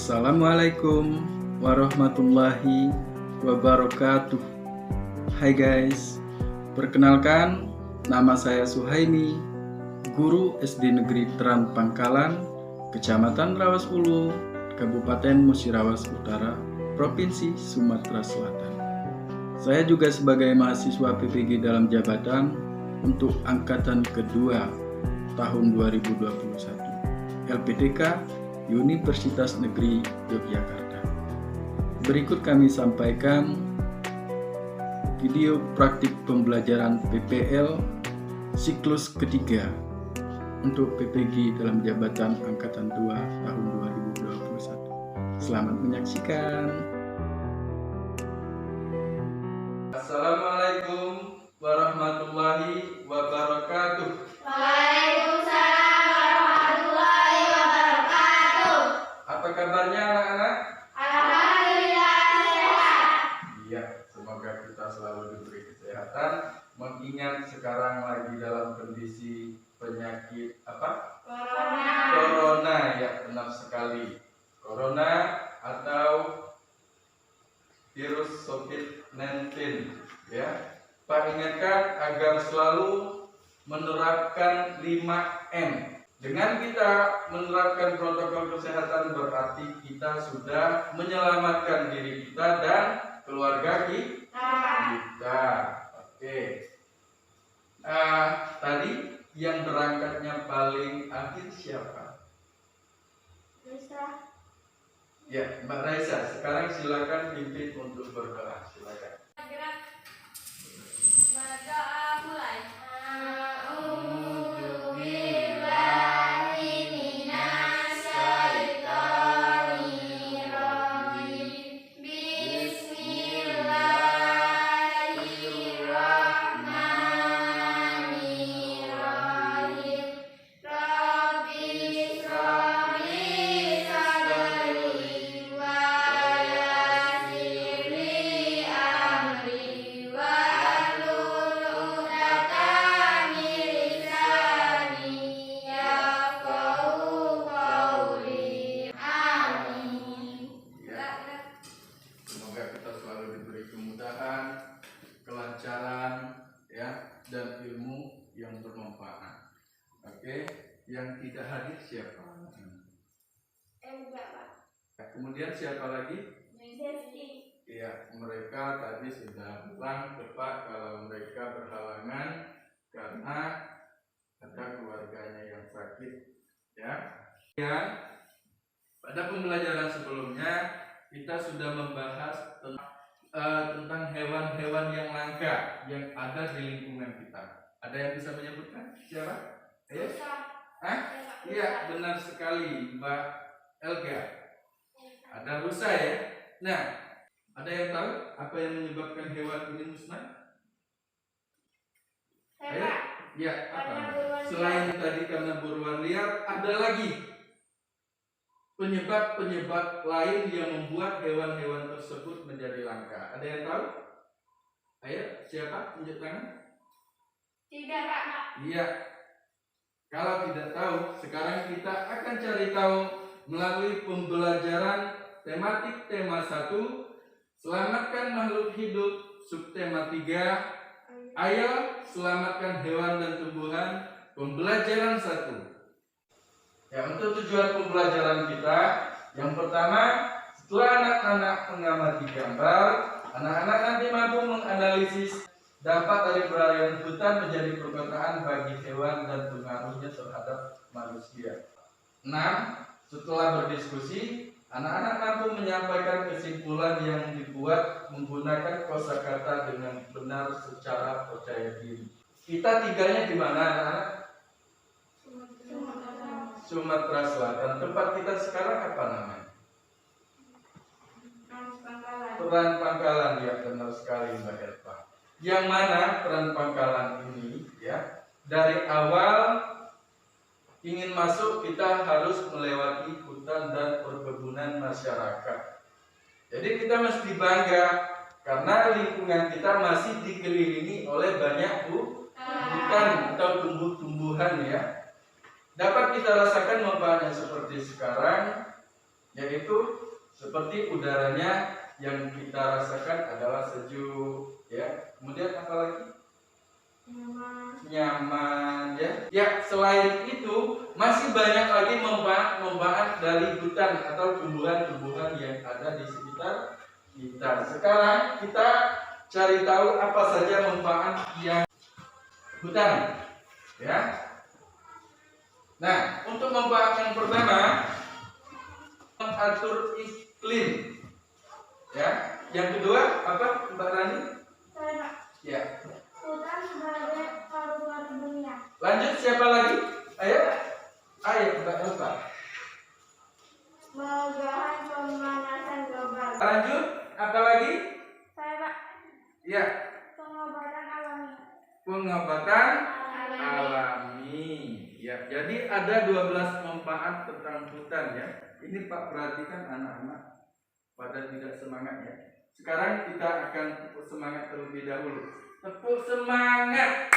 Assalamualaikum warahmatullahi wabarakatuh. Hai guys, perkenalkan nama saya Suhaimi, guru SD Negeri Teran Pangkalan, Kecamatan Rawas Ulu, Kabupaten Musirawas Utara, Provinsi Sumatera Selatan. Saya juga sebagai mahasiswa PPG dalam jabatan untuk angkatan kedua tahun 2021 LPDK Universitas Negeri Yogyakarta. Berikut kami sampaikan video praktik pembelajaran PPL siklus ketiga untuk PPG dalam jabatan angkatan 2 tahun 2021. Selamat menyaksikan. Assalamualaikum warahmatullahi wabarakatuh. Waalaikumsalam warahmatullahi wabarakatuh. Apa kabarnya anak-anak? Alhamdulillah sehat. Iya, semoga kita selalu diberi kesehatan. Mengingat sekarang lagi dalam kondisi penyakit apa? Corona, ya benar sekali. Corona atau virus COVID-19, ya. Pak ingatkan agar selalu menerapkan 5M. Dengan kita menerapkan protokol kesehatan berarti kita sudah menyelamatkan diri kita dan keluarga kita. Oke. Tadi yang berangkatnya paling akhir siapa? Bisa. Ya, Mbak Raisa. Sekarang silakan pimpin untuk berdoa. Silakan. Berdoa mulai. Semoga kita selalu diberi kemudahan, kelancaran, ya, dan ilmu yang bermanfaat. Oke, yang tidak hadir siapa? Kemudian siapa lagi? Ya, mereka tadi sudah bilang ke Pak kalau mereka berhalangan karena ada keluarganya yang sakit, ya. Dan pada pembelajaran sebelumnya kita sudah membahas tentang hewan-hewan yang langka yang ada di lingkungan kita. Ada yang bisa menyebutkan? Siapa? Ayo. Iya, benar sekali, Mbak Elga. Ada rusa ya. Nah, ada yang tahu apa yang menyebabkan hewan ini musnah? Ayo. Ya, apa? Selain tadi karena buruan liar, ada lagi penyebab lain yang membuat hewan-hewan tersebut menjadi langka. Ada yang tahu? Ayo, siapa? Tunjuk tangan. Tidak, Kak. Iya. Kalau tidak tahu, sekarang kita akan cari tahu melalui pembelajaran tematik tema 1, selamatkan makhluk hidup, subtema 3, ayo selamatkan hewan dan tumbuhan, pembelajaran 1. Ya, untuk tujuan pembelajaran kita, yang pertama, setelah anak-anak mengamati gambar, anak-anak nanti mampu menganalisis dampak dari pelarian hutan menjadi perkotaan bagi hewan dan pengaruhnya terhadap manusia. 6. Setelah berdiskusi, anak-anak mampu menyampaikan kesimpulan yang dibuat menggunakan kosakata dengan benar secara percaya diri. Kita tinggalnya di mana, anak-anak? Sumatera Selatan. Tempat kita sekarang apa namanya? Teran Pangkalan, ya benar sekali Mbak Elva. Yang mana Teran Pangkalan ini, ya, dari awal ingin masuk kita harus melewati hutan dan perkebunan masyarakat. Jadi kita mesti bangga karena lingkungan kita masih dikelilingi oleh banyak hutan atau tumbuh-tumbuhan, ya. Dapat kita rasakan manfaatnya seperti sekarang yaitu seperti udaranya yang kita rasakan adalah sejuk, ya. Kemudian apa lagi? Nyaman, ya. Ya, selain itu masih banyak lagi manfaat dari hutan atau tumbuhan-tumbuhan yang ada di sekitar kita. Sekarang kita cari tahu apa saja manfaat yang hutan, ya. Nah, untuk manfaat yang pertama, mengatur iklim, ya. Yang kedua apa, Mbak Rani? Ya. Hutan sebagai paru-paru dunia. Lanjut, siapa lagi? Ayo, Mbak Elva. Mengurangi pemanasan global. Lanjut, apa lagi? Saya Pak. Ya, Pengobatan alami. pengobatan alami. Ya, jadi ada 12 manfaat tentang hutan, ya. Ini Pak perhatikan anak-anak pada tidak semangat, ya. Sekarang kita akan tepuk semangat terlebih dahulu. Tepuk semangat.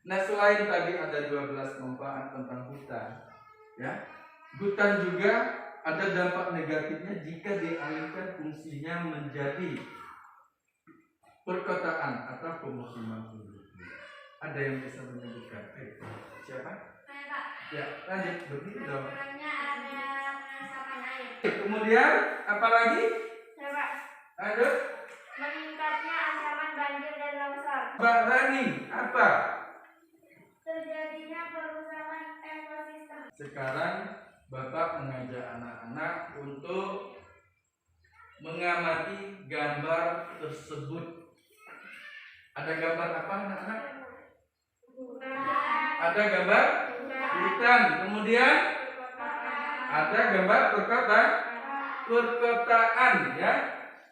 Nah, selain tadi ada 12 manfaat tentang hutan, ya. Hutan juga ada dampak negatifnya jika dialihkan fungsinya menjadi perkotaan atau pemukiman penduduk. Ada yang bisa menyebutkan? Siapa? Saya Pak. Ya, lanjut, berdiri dong. Kurangnya ada resapan air. Kemudian apa lagi? Saya Pak. Lanjut. Meningkatnya ancaman banjir dan longsor. Mbak Rani, apa? Terjadinya perusakan ekosistem. Sekarang Bapak mengajak anak-anak untuk mengamati gambar tersebut. Ada gambar apa, anak-anak? Ada gambar hutan. Kemudian ada gambar perkotaan, ya.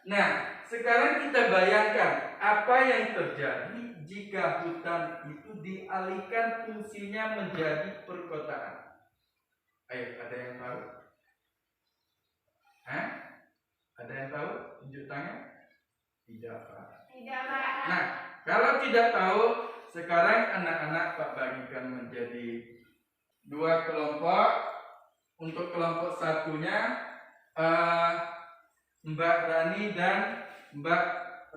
Nah, sekarang kita bayangkan apa yang terjadi jika hutan itu dialihkan fungsinya menjadi perkotaan. Ayo, ada yang tahu? Hah? Ada yang tahu? Tunjuk tangan. Tidak, Pak. Tidak Pak. Nah, kalau tidak tahu, sekarang anak-anak Pak bagikan menjadi 2 kelompok. Untuk kelompok satunya Mbak Rani dan Mbak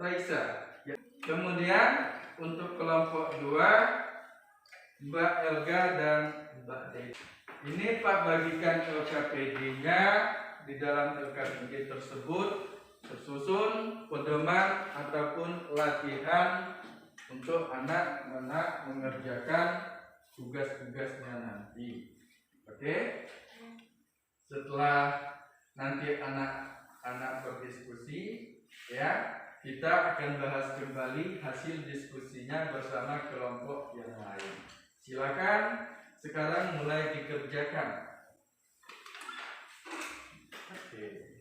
Raisa. Kemudian untuk kelompok 2 Mbak Elga dan Mbak Desi. Ini Pak bagikan LKPD-nya. Di dalam LKPD tersebut tersusun pedoman ataupun latihan untuk anak-anak mengerjakan tugas-tugasnya nanti. Oke? Setelah nanti anak-anak berdiskusi, ya, kita akan bahas kembali hasil diskusinya bersama kelompok yang lain. Silakan sekarang mulai dikerjakan. Oke.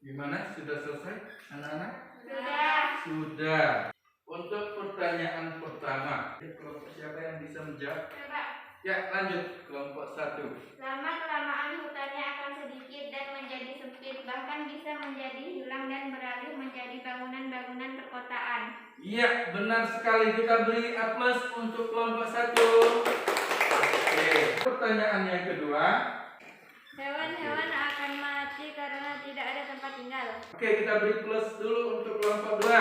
Gimana? Sudah selesai, anak-anak? Sudah. Sudah. Untuk pertanyaan pertama, kelompok siapa yang bisa menjawab? Saya Pak. Ya, lanjut kelompok 1. Lama-kelamaan hutannya akan sedikit dan menjadi sempit, bahkan bisa menjadi hilang dan beralih menjadi bangunan-bangunan perkotaan. Iya, benar sekali. Kita beri A+ untuk kelompok 1. Oke. Pertanyaan yang kedua. Hewan-hewan akan mati karena tidak ada tempat tinggal. Oke, kita beri plus dulu untuk kelompok 2.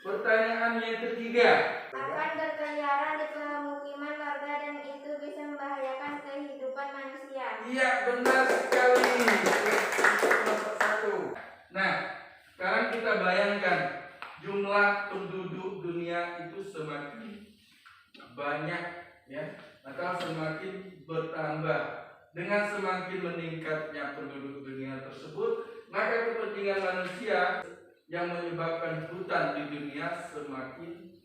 Pertanyaan yang ketiga. Akan berkeliaran di pemukiman warga dan itu bisa membahayakan kehidupan manusia. Iya, benar sekali. Kelompok 1. Nah, sekarang kita bayangkan jumlah penduduk dunia itu semakin banyak, ya, atau semakin bertambah. Dengan semakin meningkatnya penduduk dunia tersebut, maka kepentingan manusia yang menyebabkan hutan di dunia semakin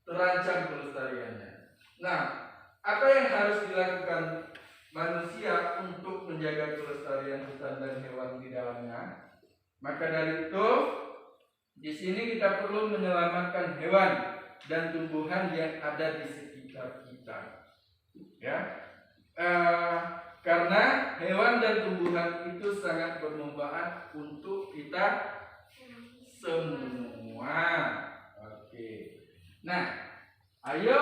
terancam kelestariannya. Nah, apa yang harus dilakukan manusia untuk menjaga kelestarian hutan dan hewan di dalamnya? Maka dari itu, Di sini kita perlu menyelamatkan hewan dan tumbuhan yang ada di sekitar kita. Ya, karena hewan dan tumbuhan itu sangat bermanfaat untuk kita semua. Oke. Nah, ayo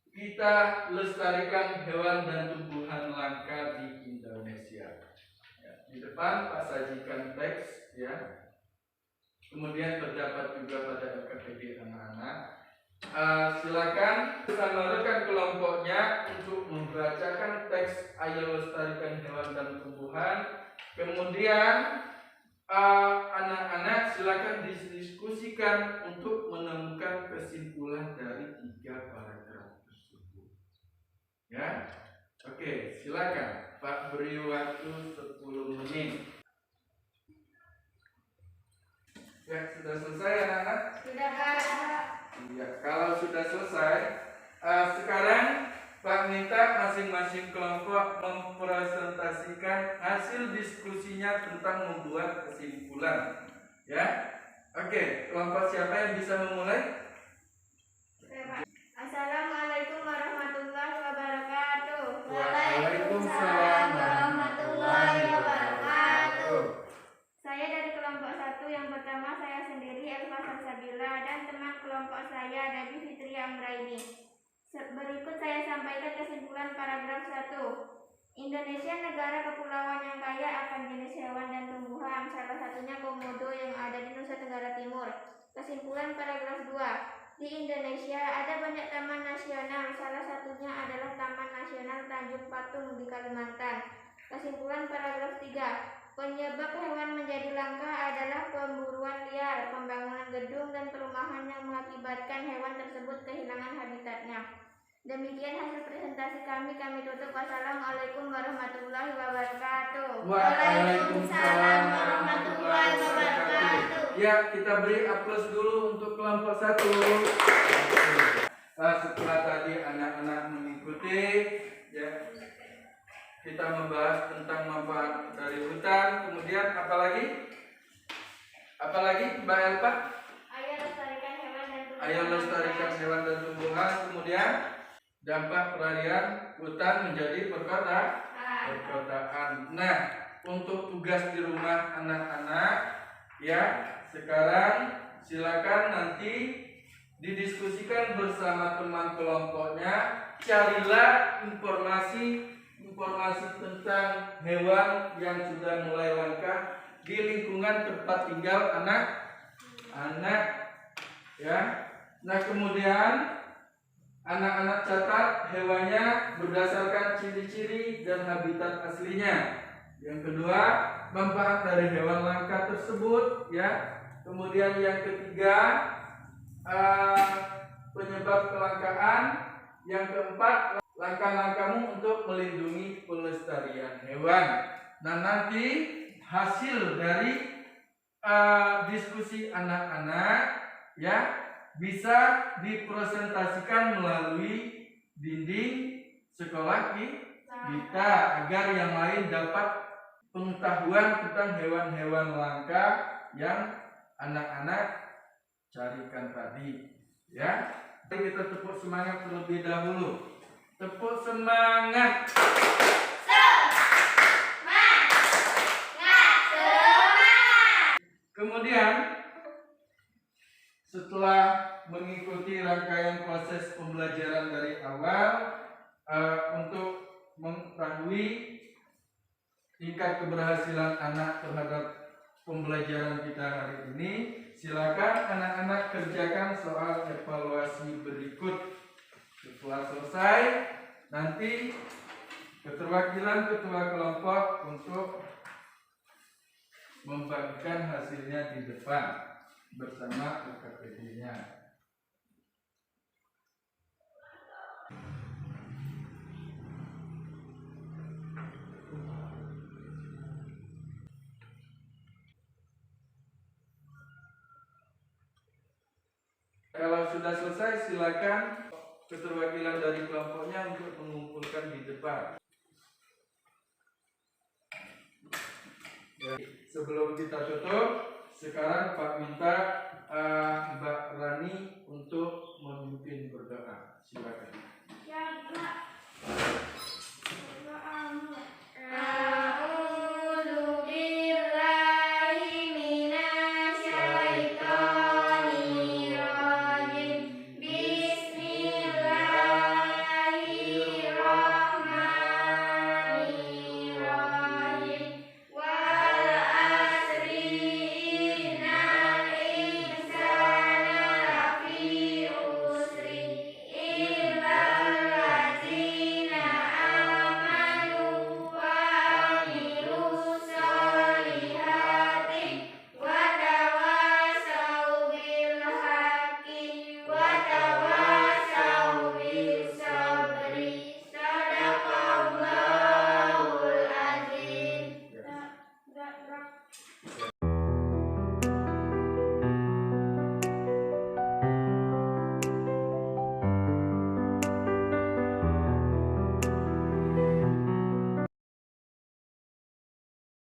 kita lestarikan hewan dan tumbuhan langka di Indonesia. Ya, di depan Pak sajikan teks ya. Kemudian terdapat juga pada LKPD anak-anak. Silakan bersama rekan kelompoknya untuk membacakan teks ayo lestarikan hewan dan tumbuhan. Kemudian anak-anak silakan didiskusikan untuk menemukan kesimpulan dari 3 paragraf tersebut. Ya, oke, silakan Pak, beri waktu 10 menit. Ya, sudah selesai anak-anak? Sudah, Pak. Ya, kalau sudah selesai, sekarang Pak minta masing-masing kelompok mempresentasikan hasil diskusinya tentang membuat kesimpulan. Ya, oke, kelompok siapa yang bisa memulai? Assalamualaikum warahmatullahi wabarakatuh. Waalaikumsalam warahmatullahi wabarakatuh. Saya dari kelompok 1 yang pertama saya sendiri Elva Salsabila dan teman kelompok saya Nabi Fitri Amraini. Berikut saya sampaikan kesimpulan paragraf 1. Indonesia negara kepulauan yang kaya akan jenis hewan dan tumbuhan, salah satunya komodo yang ada di Nusa Tenggara Timur. Kesimpulan paragraf 2. Di Indonesia ada banyak taman nasional, salah satunya adalah Taman Nasional Tanjung Patung di Kalimantan. Kesimpulan paragraf 3. Penyebab hewan menjadi langka adalah pemburuan liar, pembangunan gedung dan perumahan yang mengakibatkan hewan tersebut kehilangan habitatnya. Demikian hasil presentasi kami tutup. Wassalamualaikum warahmatullahi wabarakatuh. Waalaikumsalam warahmatullahi wabarakatuh. Ya, kita beri aplaus dulu untuk kelompok 1. Setelah tadi anak-anak mengikuti, ya, kita membahas tentang manfaat dari hutan. Kemudian apa lagi? Apa lagi, Mbak Elva? Ayo lestarikan hewan dan tumbuhan. Ayo lestarikan hewan dan tumbuhan. Kemudian dampak pelarian hutan menjadi perkotaan. Nah, untuk tugas di rumah anak-anak, ya, sekarang silakan nanti didiskusikan bersama teman kelompoknya. Carilah informasi tentang hewan yang sudah mulai langka di lingkungan tempat tinggal anak-anak, ya. Nah, kemudian anak-anak catat hewannya berdasarkan ciri-ciri dan habitat aslinya. Yang kedua, manfaat dari hewan langka tersebut, ya. Kemudian yang ketiga, penyebab kelangkaan. Yang keempat, langkah-langkahmu untuk melindungi pelestarian hewan. Nah, nanti hasil dari diskusi anak-anak, ya, bisa dipresentasikan melalui dinding sekolah kita agar yang lain dapat pengetahuan tentang hewan-hewan langka yang anak-anak carikan tadi, ya. Mari kita tepuk semangat terlebih dahulu. Tepuk semangat. Kemudian setelah mengikuti rangkaian proses pembelajaran dari awal, untuk mengetahui tingkat keberhasilan anak terhadap pembelajaran kita hari ini, silakan anak-anak kerjakan soal evaluasi berikut. Setelah selesai, nanti keterwakilan ketua kelompok untuk membagikan hasilnya di depan bersama LKPD-nya. Kalau sudah selesai, silakan keterwakilan dari kelompoknya untuk mengumpulkan di depan. Ya, sebelum kita tutup, Sekarang Pak minta